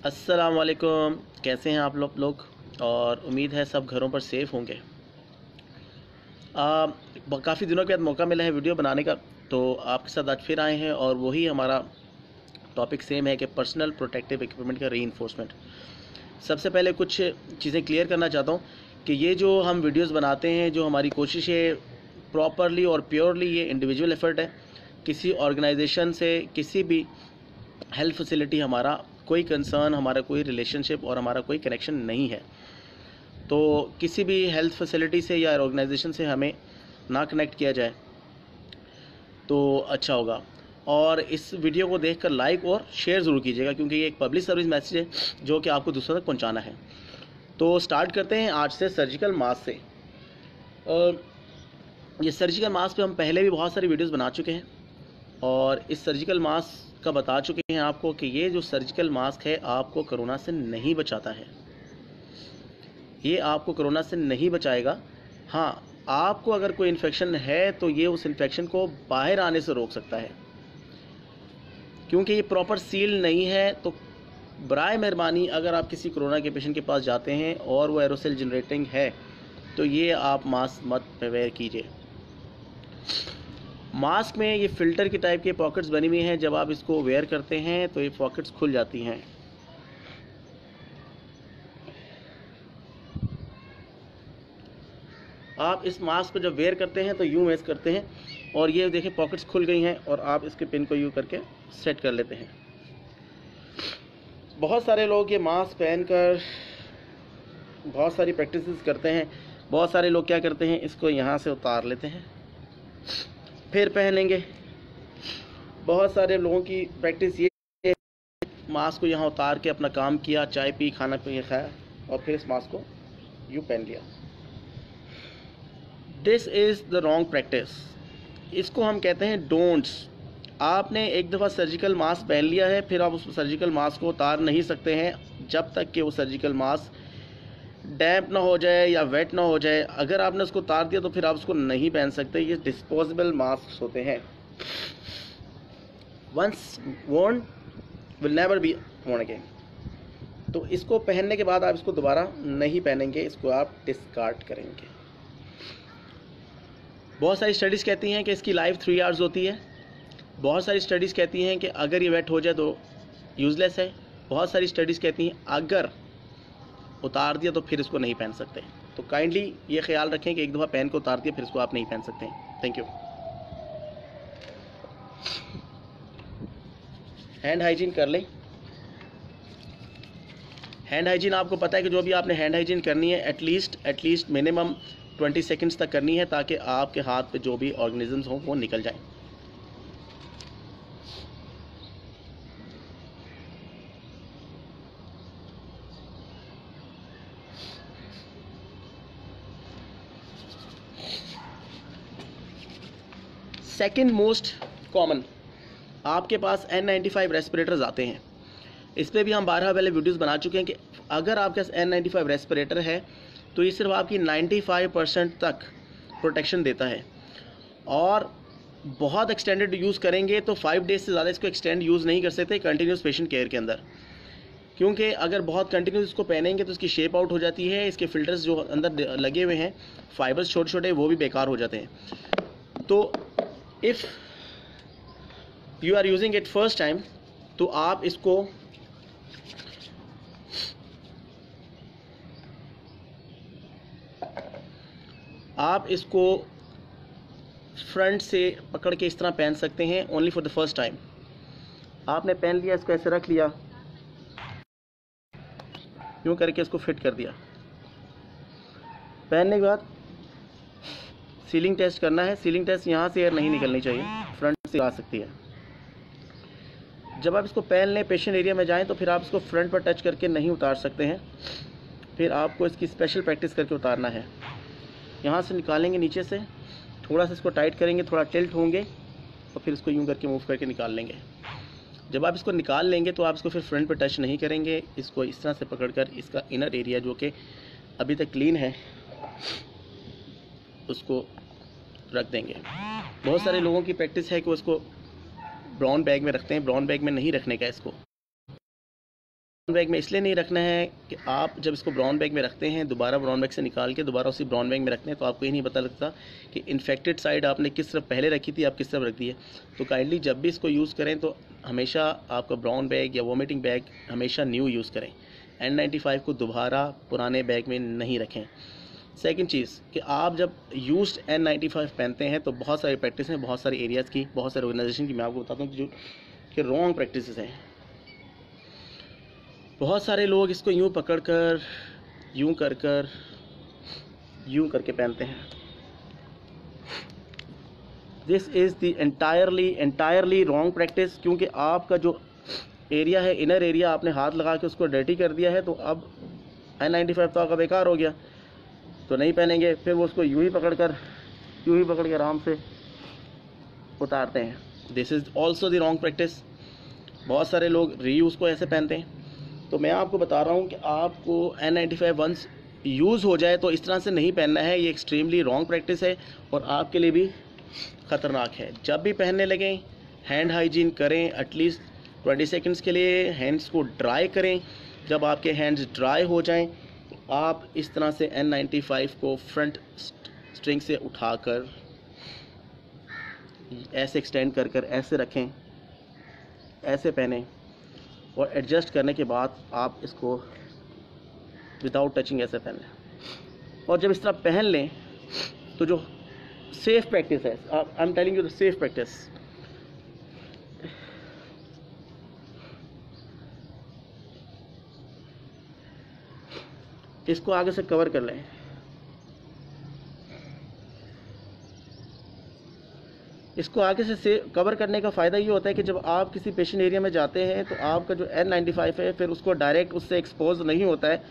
अस्सलाम वालेकुम। कैसे हैं आप लोग और उम्मीद है सब घरों पर सेफ़ होंगे। काफ़ी दिनों के बाद मौका मिला है वीडियो बनाने का, तो आपके साथ आज फिर आए हैं और वही हमारा टॉपिक सेम है कि पर्सनल प्रोटेक्टिव इक्विपमेंट का रीइंफोर्समेंट। सबसे पहले कुछ चीज़ें क्लियर करना चाहता हूँ कि ये जो हम वीडियोस बनाते हैं, जो हमारी कोशिश है, प्रॉपरली और प्योरली ये इंडिविजुअल एफर्ट है। किसी ऑर्गेनाइजेशन से, किसी भी हेल्थ फैसिलिटी हमारा कोई कंसर्न, हमारा कोई रिलेशनशिप और हमारा कोई कनेक्शन नहीं है। तो किसी भी हेल्थ फैसिलिटी से या ऑर्गेनाइजेशन से हमें ना कनेक्ट किया जाए तो अच्छा होगा। और इस वीडियो को देखकर लाइक और शेयर ज़रूर कीजिएगा, क्योंकि ये एक पब्लिक सर्विस मैसेज है जो कि आपको दूसरों तक पहुंचाना है। तो स्टार्ट करते हैं आज से सर्जिकल मास्क से। ये सर्जिकल मास्क पे हम पहले भी बहुत सारी वीडियोस बना चुके हैं और इस सर्जिकल मास्क का बता चुके हैं आपको कि ये जो सर्जिकल मास्क है आपको कोरोना से नहीं बचाता है। ये आपको कोरोना से नहीं बचाएगा। हाँ, आपको अगर कोई इन्फेक्शन है तो ये उस इन्फेक्शन को बाहर आने से रोक सकता है। क्योंकि ये प्रॉपर सील नहीं है, तो बराए मेहरबानी अगर आप किसी कोरोना के पेशेंट के पास जाते हैं और वो एरोसेल जनरेटिंग है तो ये आप मास्क मत वेयर कीजिए। मास्क में ये फ़िल्टर की टाइप के पॉकेट्स बनी हुई हैं। जब आप इसको वेयर करते हैं तो ये पॉकेट्स खुल जाती हैं। आप इस मास्क को जब वेयर करते हैं तो यूँ वेस्ट करते हैं और ये देखिए पॉकेट्स खुल गई हैं और आप इसके पिन को यूँ करके सेट कर लेते हैं। बहुत सारे लोग ये मास्क पहनकर बहुत सारी प्रैक्टिसेस करते हैं। बहुत सारे लोग क्या करते हैं, इसको यहाँ से उतार लेते हैं फिर पहनेंगे। बहुत सारे लोगों की प्रैक्टिस ये है, मास्क को यहाँ उतार के अपना काम किया, चाय पी, खाना पी खाया और फिर इस मास्क को यूँ पहन लिया। This is the wrong practice. इसको हम कहते हैं डोंट्स। आपने एक दफ़ा सर्जिकल मास्क पहन लिया है, फिर आप उस सर्जिकल मास्क को उतार नहीं सकते हैं जब तक कि वो सर्जिकल मास्क डैम्प ना हो जाए या वेट ना हो जाए। अगर आपने उसको उतार दिया तो फिर आप उसको नहीं पहन सकते। ये डिस्पोजेबल मास्क होते हैं। Once worn will never be worn again. तो इसको पहनने के बाद आप इसको दोबारा नहीं पहनेंगे, इसको आप डिस्कार्ड करेंगे। बहुत सारी स्टडीज़ कहती हैं कि इसकी लाइफ 3 आवर्स होती है। बहुत सारी स्टडीज़ कहती हैं कि अगर ये वेट हो जाए तो यूज़लेस है। बहुत सारी स्टडीज़ कहती हैं अगर उतार दिया तो फिर इसको नहीं पहन सकते। तो काइंडली ये ख्याल रखें कि एक दफ़ा पहन को उतार दिया फिर इसको आप नहीं पहन सकते हैं। Thank you. हैंड हाइजीन कर लें। हैंड हाइजीन आपको पता है कि जो भी आपने हैंड हाइजीन करनी है एटलीस्ट मिनिमम 20 सेकंड्स तक करनी है, ताकि आपके हाथ पे जो भी ऑर्गेनिजम्स हों वो निकल जाएं। सेकंड मोस्ट कॉमन, आपके पास N95 रेस्पिरेटर्स आते हैं। इस पर भी हम 12 पहले वीडियोस बना चुके हैं कि अगर आपके पास N95 रेस्पिरेटर है तो ये सिर्फ आपकी 95% तक प्रोटेक्शन देता है। और बहुत एक्सटेंडेड यूज़ करेंगे तो 5 डेज से ज़्यादा इसको एक्सटेंड यूज़ नहीं कर सकते कंटिन्यूस पेशेंट केयर के अंदर। क्योंकि अगर बहुत कंटिन्यूस इसको पहनेंगे तो इसकी शेप आउट हो जाती है। इसके फिल्टर्स जो अंदर लगे हुए हैं, फाइबर्स छोटे छोटे, वो भी बेकार हो जाते हैं। तो if you are using it first time तो आप इसको फ्रंट से पकड़ के इस तरह पहन सकते हैं, only for the first time. आपने पहन लिया, इसको ऐसे रख लिया, यूँ करके इसको फिट कर दिया। पहनने के बाद सीलिंग टेस्ट करना है। सीलिंग टेस्ट यहाँ से एयर नहीं निकलनी चाहिए, फ्रंट से आ सकती है। जब आप इसको पहन लें, पेशेंट एरिया में जाएं तो फिर आप इसको फ्रंट पर टच करके नहीं उतार सकते हैं। फिर आपको इसकी स्पेशल प्रैक्टिस करके उतारना है। यहाँ से निकालेंगे, नीचे से थोड़ा सा इसको टाइट करेंगे, थोड़ा टिल्ट होंगे और फिर इसको यूँ करके मूव करके निकाल लेंगे। जब आप इसको निकाल लेंगे तो आप इसको फिर फ्रंट पर टच नहीं करेंगे। इसको इस तरह से पकड़कर इसका इनर एरिया जो कि अभी तक क्लीन है उसको रख देंगे। बहुत सारे लोगों की प्रैक्टिस है कि उसको ब्राउन बैग में रखते हैं। ब्राउन बैग में नहीं रखने का इसको। बैग में इसलिए नहीं रखना है कि आप जब इसको ब्राउन बैग में रखते हैं, दोबारा ब्राउन बैग से निकाल के दोबारा उसी ब्राउन बैग में रखते हैं, तो आपको ये नहीं पता लगता कि इन्फेक्टेड साइड आपने किस तरफ पहले रखी थी, आप किस तरफ रख दी है। तो काइंडली जब भी इसको यूज़ करें तो हमेशा आपका ब्राउन बैग या वॉमिटिंग बैग हमेशा न्यू यूज़ करें। N95 को दोबारा पुराने बैग में नहीं रखें। सेकंड चीज़ कि आप जब यूज्ड N95 पहनते हैं तो बहुत सारी प्रैक्टिस हैं, बहुत सारे एरियाज़ की, बहुत सारे ऑर्गेनाइजेशन की मैं आपको बताता हूँ जो कि रॉन्ग प्रैक्टिसेस हैं। बहुत सारे लोग इसको यूँ पकड़ कर यूँ करके पहनते हैं। This is the entirely wrong practice, क्योंकि आपका जो एरिया है, इनर एरिया, आपने हाथ लगा के उसको डर्टी कर दिया है, तो अब N95 तो आपका बेकार हो गया, तो नहीं पहनेंगे। फिर वो उसको यूँ ही पकड़ के आराम से उतारते हैं। This is also the wrong practice. बहुत सारे लोग रीयूज़ को ऐसे पहनते हैं। तो मैं आपको बता रहा हूँ कि आपको N95 वंस यूज़ हो जाए तो इस तरह से नहीं पहनना है। ये एक्सट्रीमली रॉन्ग प्रैक्टिस है और आपके लिए भी ख़तरनाक है। जब भी पहनने लगें हैंड हाइजीन करें, एटलीस्ट 20 सेकंड्स के लिए हैंड्स को ड्राई करें। जब आपके हैंड्स ड्राई हो जाएं तो आप इस तरह से N95 को फ्रंट स्ट्रिंग से उठाकर ऐसे एक्सटेंड कर ऐसे रखें, ऐसे पहनें, और एडजस्ट करने के बाद आप इसको विदाउट टचिंग ऐसे पहन लें। और जब इस तरह पहन लें तो जो सेफ प्रैक्टिस है, I am telling you the safe practice, इसको आगे से कवर कर लें। इसको आगे से कवर करने का फ़ायदा ये होता है कि जब आप किसी पेशेंट एरिया में जाते हैं तो आपका जो N95 है फिर उसको डायरेक्ट उससे एक्सपोज नहीं होता है।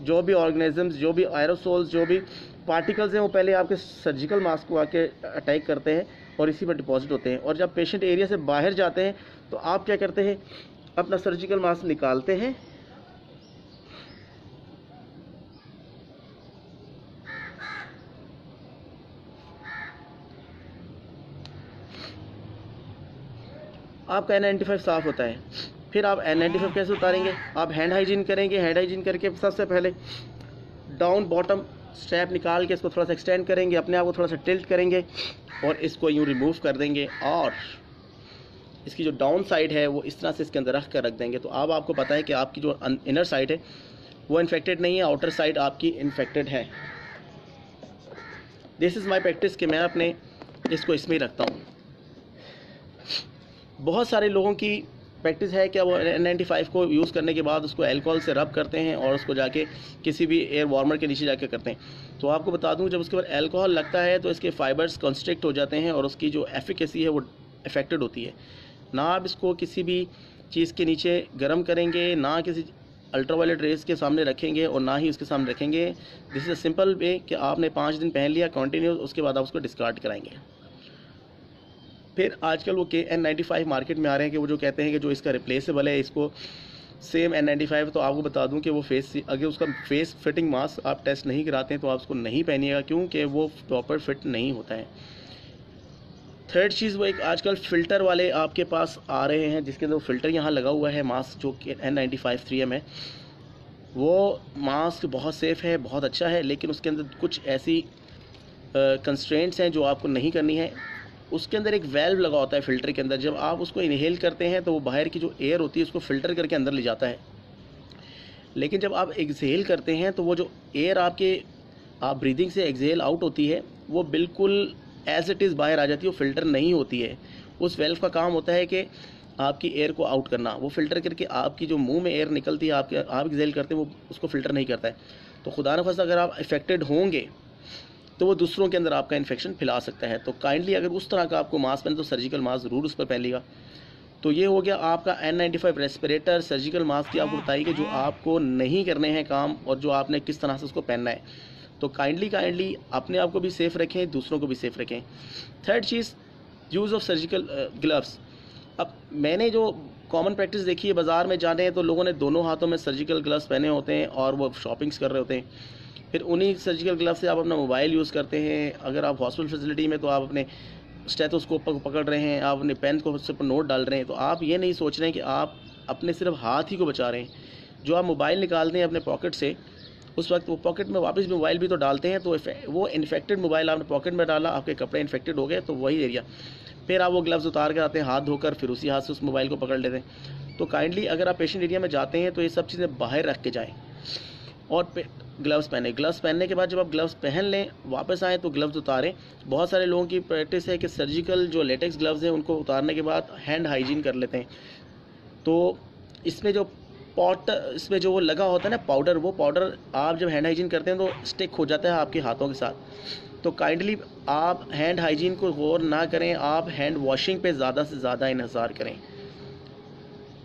जो भी ऑर्गेनिजम्स, जो भी एरोसोल्स, जो भी पार्टिकल्स हैं वो पहले आपके सर्जिकल मास्क को आके अटैक करते हैं और इसी पर डिपॉजिट होते हैं। और जब पेशेंट एरिया से बाहर जाते हैं तो आप क्या करते हैं, अपना सर्जिकल मास्क निकालते हैं, आपका N95 साफ़ होता है। फिर आप N95 कैसे उतारेंगे, आप हैंड हाइजीन करेंगे। हैंड हाइजीन करके सबसे पहले डाउन बॉटम स्ट्रैप निकाल के इसको थोड़ा सा एक्सटेंड करेंगे, अपने आप को थोड़ा सा टिल्ट करेंगे और इसको यूँ रिमूव कर देंगे और इसकी जो डाउन साइड है वो इस तरह से इसके अंदर रख देंगे। तो अब आपको पता है कि आपकी जो इनर साइड है वो इन्फेक्टेड नहीं है, आउटर साइड आपकी इन्फेक्टेड है। दिस इज़ माई प्रैक्टिस कि मैं अपने इसको इसमें ही रखता हूँ। बहुत सारे लोगों की प्रैक्टिस है कि वो N95 को यूज़ करने के बाद उसको अल्कोहल से रब करते हैं और उसको जाके किसी भी एयर वार्मर के नीचे जाके करते हैं। तो आपको बता दूं, जब उसके ऊपर अल्कोहल लगता है तो इसके फाइबर्स कंस्ट्रिक्ट हो जाते हैं और उसकी जो एफिकेसी है वो अफेक्टेड होती है। ना आप इसको किसी भी चीज़ के नीचे गर्म करेंगे, ना किसी अल्ट्रावायलेट रेस के सामने रखेंगे और ना ही उसके सामने रखेंगे। This is a simple way कि आपने 5 दिन पहन लिया कंटिन्यू, उसके बाद आप उसको डिस्कार्ड कराएंगे। फिर आजकल वो N95 मार्केट में आ रहे हैं कि वो जो कहते हैं कि जो इसका रिप्लेसेबल है, इसको सेम N95। तो आपको बता दूं कि वो अगर उसका फेस फिटिंग मास्क आप टेस्ट नहीं कराते हैं तो आप उसको नहीं पहनिएगा, क्योंकि वो प्रॉपर फिट नहीं होता है। थर्ड चीज़, वो एक आजकल फ़िल्टर वाले आपके पास आ रहे हैं जिसके अंदर फ़िल्टर यहाँ लगा हुआ है मास्क, जो कि N95 3M है। वो मास्क बहुत सेफ़ है, बहुत अच्छा है, लेकिन उसके अंदर कुछ ऐसी कंस्ट्रेंट्स हैं जो आपको नहीं करनी है। उसके अंदर एक वेल्व लगा होता है फ़िल्टर के अंदर, जब आप उसको इनहेल करते हैं तो वो बाहर की जो एयर होती है उसको फ़िल्टर करके अंदर ले जाता है। लेकिन जब आप एक्सहेल करते हैं तो वो जो एयर आप ब्रीदिंग से एक्सहेल आउट होती है वो बिल्कुल एज इट इज़ बाहर आ जाती है, वो फ़िल्टर नहीं होती है। उस वेल्व का काम होता है कि आपकी एयर को आउट करना, वो फ़िल्टर करके आपकी जो मुंह में एयर निकलती है, आप एक्सहेल करते हैं, वो उसको फ़िल्टर नहीं करता है। तो खुदा न खास्ता अगर आप इफ़ेक्टेड होंगे तो वो दूसरों के अंदर आपका इन्फेक्शन फैला सकता है। तो काइंडली अगर उस तरह का आपको मास्क पहने तो सर्जिकल मास्क ज़रूर उस पर पहन लीजिएगा। तो ये हो गया आपका N95 रेस्पिरेटर सर्जिकल मास्क की आपको बताइए कि जो आपको नहीं करने हैं काम और जो आपने किस तरह से उसको पहनना है। तो काइंडली अपने आप को भी सेफ़ रखें, दूसरों को भी सेफ़ रखें। Third cheese, use of surgical gloves. अब मैंने जो कॉमन प्रैक्टिस देखी है, बाज़ार में जाने तो लोगों ने दोनों हाथों में सर्जिकल ग्लव्स पहने होते हैं और वो शॉपिंग्स कर रहे होते हैं। फिर उन्हीं सर्जिकल ग्लव्स से आप अपना मोबाइल यूज़ करते हैं। अगर आप हॉस्पिटल फैसिलिटी में तो आप अपने स्टेथोस्कोप को पकड़ रहे हैं, आप अपने पेन को उससे पर नोट डाल रहे हैं। तो आप ये नहीं सोच रहे हैं कि आप अपने सिर्फ हाथ ही को बचा रहे हैं, जो आप मोबाइल निकालते हैं अपने पॉकेट से, उस वक्त वो पॉकेट में वापस मोबाइल भी तो डालते हैं, तो वो इन्फेक्टेड मोबाइल आपने पॉकेट में डाला, आपके कपड़े इन्फेक्टेड हो गए, तो वही एरिया, फिर आप वो ग्लव्स उतार कर आते हैं हाथ धोकर, फिर उसी हाथ से उस मोबाइल को पकड़ लेते हैं। तो काइंडली अगर आप पेशेंट एरिया में जाते हैं तो ये सब चीज़ें बाहर रख के जाएँ और ग्लव्स पहने। ग्लव्स पहनने के बाद जब आप ग्लव्स पहन लें, वापस आएँ तो ग्लव्स उतारें। बहुत सारे लोगों की प्रैक्टिस है कि सर्जिकल जो लेटेक्स ग्लव्स हैं उनको उतारने के बाद हैंड हाइजीन कर लेते हैं। तो इसमें जो वो लगा होता है ना पाउडर, वो पाउडर आप जब हैंड हाइजीन करते हैं तो स्टिक हो जाता है आपके हाथों के साथ। तो काइंडली आप हैंड हाइजीन को गौर ना करें, आप हैंड वॉशिंग पे ज़्यादा से ज़्यादा इन्हसार करें।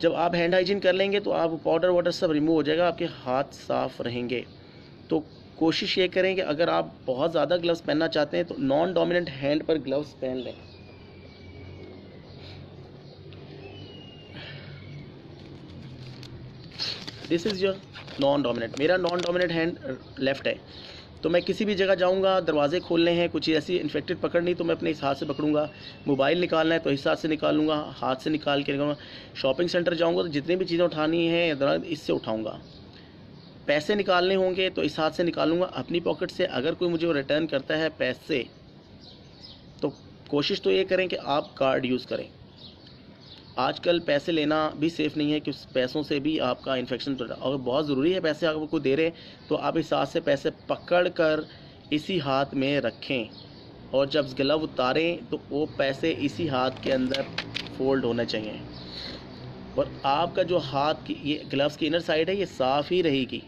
जब आप हैंड हाइजीन कर लेंगे तो आप पाउडर वाटर सब रिमूव हो जाएगा, आपके हाथ साफ रहेंगे। तो कोशिश ये करें कि अगर आप बहुत ज़्यादा ग्लव्स पहनना चाहते हैं तो नॉन डोमिनेंट हैंड पर ग्लव्स पहन लें। This is your non dominant. मेरा नॉन डोमिनेंट हैंड लेफ़्ट है, तो मैं किसी भी जगह जाऊंगा, दरवाजे खोलने हैं, कुछ ऐसी इन्फेक्टेड पकड़नी तो मैं अपने इस हाथ से पकड़ूंगा, मोबाइल निकालना है तो इस हाथ से निकालूंगा, हाथ से निकाल के निकालूंगा। शॉपिंग सेंटर जाऊंगा तो जितनी भी चीज़ें उठानी है इससे उठाऊंगा। पैसे निकालने होंगे तो इस हाथ से निकालूंगा अपनी पॉकेट से। अगर कोई मुझे रिटर्न करता है पैसे, तो कोशिश तो ये करें कि आप कार्ड यूज़ करें। आजकल पैसे लेना भी सेफ़ नहीं है कि उस पैसों से भी आपका इन्फेक्शन तो, और बहुत ज़रूरी है पैसे आपको दे रहे हैं तो आप इस हाथ से पैसे पकड़ कर इसी हाथ में रखें, और जब ग्लव उतारें तो वो पैसे इसी हाथ के अंदर फोल्ड होने चाहिए। और आपका जो हाथ की ये ग्लव्स की इनर साइड है ये साफ़ ही रहेगी।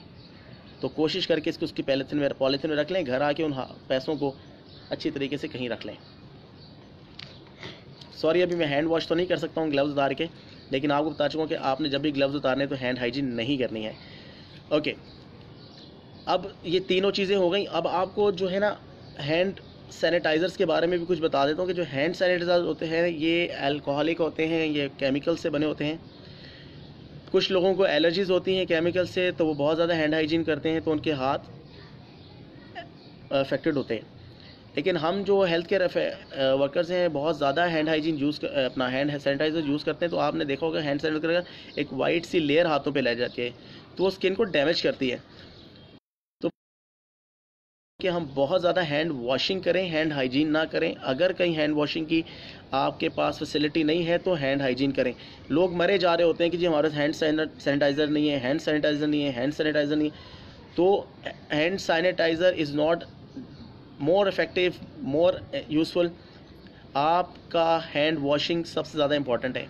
तो कोशिश करके इसको उसकी पॉलीथीन में रख लें, घर आके उन पैसों को अच्छी तरीके से कहीं रख लें। सॉरी अभी मैं हैंड वॉश तो नहीं कर सकता हूँ ग्लव्स उतार के, लेकिन आपको बता चुका हूँ कि आपने जब भी ग्लव्स उतारने तो हैंड हाइजीन नहीं करनी है। ओके, अब ये तीनों चीज़ें हो गई। अब आपको जो है ना हैंड सैनिटाइज़र्स के बारे में भी कुछ बता देता हूँ कि जो हैंड सैनिटाइज़र होते हैं ये अल्कोहलिक होते हैं, ये केमिकल से बने होते हैं। कुछ लोगों को एलर्जीज़ होती हैं केमिकल से, तो वो बहुत ज़्यादा हैंड हाइजीन करते हैं तो उनके हाथ अफेक्टेड होते हैं। लेकिन हम जो हेल्थ केयर वर्कर्स हैं बहुत ज़्यादा हैंड हाइजीन अपना हैंड सैनिटाइज़र यूज़ करते हैं। तो आपने देखा होगा हैंड सैनिटाइज़र एक वाइट सी लेयर हाथों पे लग जाती है, तो वो स्किन को डैमेज करती है। तो कि हम बहुत ज़्यादा हैंड वॉशिंग करें, हैंड हाइजीन ना करें। अगर कहीं हैंड वॉशिंग की आपके पास फैसिलिटी नहीं है तो हैंड हाइजीन करें। लोग मरे जा रहे होते हैं कि जी हमारे हैंड सैनिटाइज़र नहीं है, हैंड सैनिटाइज़र नहीं है, हैंड सैनिटाइज़र नहीं है। तो hand sanitiser is not more effective, more useful. आपका हैंड वॉशिंग सबसे ज़्यादा इंपॉर्टेंट है।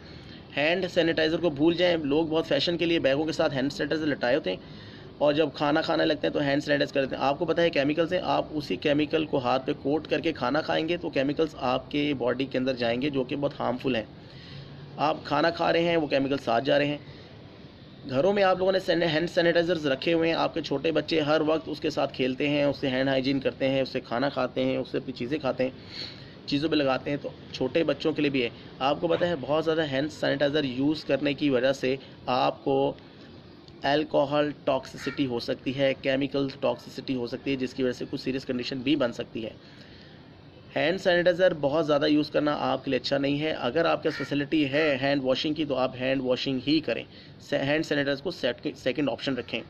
हैंड सैनिटाइज़र को भूल जाएं। लोग बहुत फैशन के लिए बैगों के साथ हैंड सैनिटाइज़र लटाए होते हैं, और जब खाना खाने लगते हैं तो हैंड सैनिटाइज करते हैं। आपको पता है केमिकल्स हैं, आप उसी केमिकल को हाथ पे कोट करके खाना खाएंगे तो केमिकल्स आपके बॉडी के अंदर जाएंगे जो कि बहुत हार्मफुल हैं। आप खाना खा रहे हैं, वो केमिकल साथ जा रहे हैं। घरों में आप लोगों ने हैंड सैनिटाइज़र्स रखे हुए हैं, आपके छोटे बच्चे हर वक्त उसके साथ खेलते हैं, उससे हैंड हाइजीन करते हैं, उससे खाना खाते हैं, उससे अपनी चीज़ें खाते हैं, चीज़ों पे लगाते हैं। तो छोटे बच्चों के लिए भी है। आपको पता है बहुत ज़्यादा हैंड सैनिटाइज़र यूज़ करने की वजह से आपको अल्कोहल टॉक्सिसिटी हो सकती है, केमिकल टॉक्सिसिटी हो सकती है, जिसकी वजह से कुछ सीरियस कंडीशन भी बन सकती है। हैंड सैनिटाइज़र बहुत ज़्यादा यूज़ करना आपके लिए अच्छा नहीं है। अगर आपके पास फैसिलिटी है हैंड वॉशिंग की तो आप हैंड वॉशिंग ही करें। हैंड सैनिटाइज़र को सेकंड ऑप्शन रखें।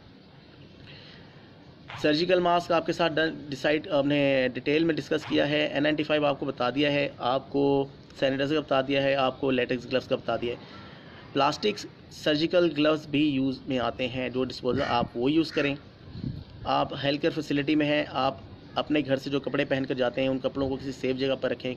सर्जिकल मास्क आपके साथ आपने डिटेल में डिस्कस किया है। N95 आपको बता दिया है, आपको सैनिटाइज़र का बता दिया है, आपको लेटेक्स ग्लव्स का बता दिया है। प्लास्टिक सर्जिकल ग्लव्स भी यूज़ में आते हैं, जो डिस्पोजल आप वो यूज़ करें। आप हेल्थ केयर फैसिलिटी में हैं, आप अपने घर से जो कपड़े पहन कर जाते हैं उन कपड़ों को किसी सेफ जगह पर रखें।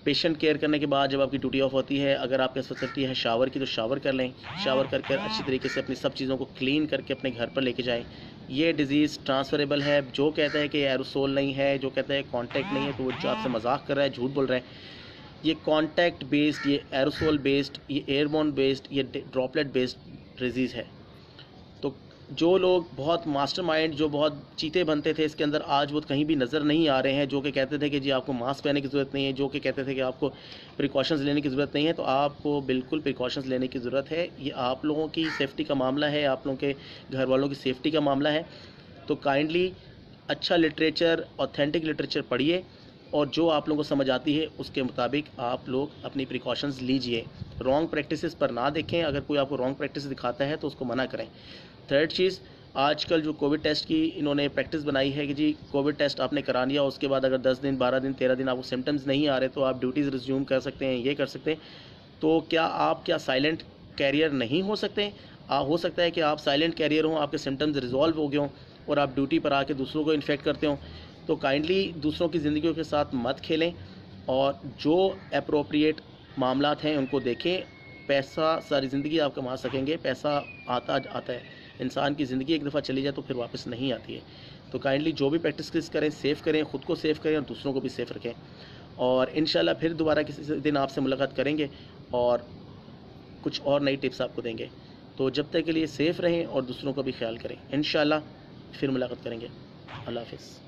पेशेंट केयर करने के बाद जब आपकी ड्यूटी ऑफ होती है, अगर आपके पास फैसिलिटी है शावर की तो शावर कर लें। शावर करके अच्छी तरीके से अपनी सब चीज़ों को क्लीन करके अपने घर पर लेके जाएं। ये डिज़ीज़ ट्रांसफरेबल है। जो कहता है कि एरोसोल नहीं है, जो कहता है कॉन्टैक्ट नहीं है, तो वो जो आपसे मजाक कर रहा है, झूठ बोल रहा है। ये कॉन्टैक्ट बेस्ड, ये एरोसोल बेस्ड, ये एयरबोर्न बेस्ड, ये ड्रॉपलेट बेस्ड डिजीज़ है। तो जो लोग बहुत मास्टरमाइंड, जो बहुत चीते बनते थे इसके अंदर, आज वो कहीं भी नज़र नहीं आ रहे हैं। जो कि कहते थे कि जी आपको मास्क पहनने की ज़रूरत नहीं है, जो कि कहते थे कि आपको प्रिकॉशंस लेने की ज़रूरत नहीं है, तो आपको बिल्कुल प्रिकॉशंस लेने की ज़रूरत है। ये आप लोगों की सेफ़्टी का मामला है, आप लोगों के घर वालों की सेफ़्टी का मामला है। तो काइंडली अच्छा लिटरेचर, ऑथेंटिक लिटरेचर पढ़िए, और जो आप लोगों को समझ आती है उसके मुताबिक आप लोग अपनी प्रिकॉशंस लीजिए। रॉन्ग प्रैक्टिसेस पर ना देखें, अगर कोई आपको रॉन्ग प्रैक्टिस दिखाता है तो उसको मना करें। थर्ड चीज़, आजकल जो कोविड टेस्ट की इन्होंने प्रैक्टिस बनाई है कि जी कोविड टेस्ट आपने करा लिया, उसके बाद अगर 10 दिन 12 दिन 13 दिन आपको सिम्टम्स नहीं आ रहे तो आप ड्यूटीज़ रिज्यूम कर सकते हैं, ये कर सकते हैं। तो क्या साइलेंट कैरियर नहीं हो सकते? हो सकता है कि आप साइलेंट कैरियर हों, आपके सिम्टम्स रिजॉल्व हो गए हों और आप ड्यूटी पर आके दूसरों को इन्फेक्ट करते हों। तो काइंडली दूसरों की ज़िंदगियों के साथ मत खेलें और जो अप्रोप्रिएट मामलात हैं उनको देखें। पैसा सारी ज़िंदगी आप कमा सकेंगे, पैसा आता आता है, इंसान की ज़िंदगी एक दफ़ा चली जाए तो फिर वापस नहीं आती है। तो काइंडली जो भी प्रैक्टिस करें, सेफ़ करें, ख़ुद को सेफ़ करें और दूसरों को भी सेफ़ रखें। और इंशाल्लाह फिर दोबारा किसी दिन आपसे मुलाकात करेंगे और कुछ और नई टिप्स आपको देंगे। तो जब तक के लिए सेफ़ रहें और दूसरों का भी ख्याल करें। इंशाल्लाह फिर मुलाकात करेंगे। अल्लाह हाफ़िज़।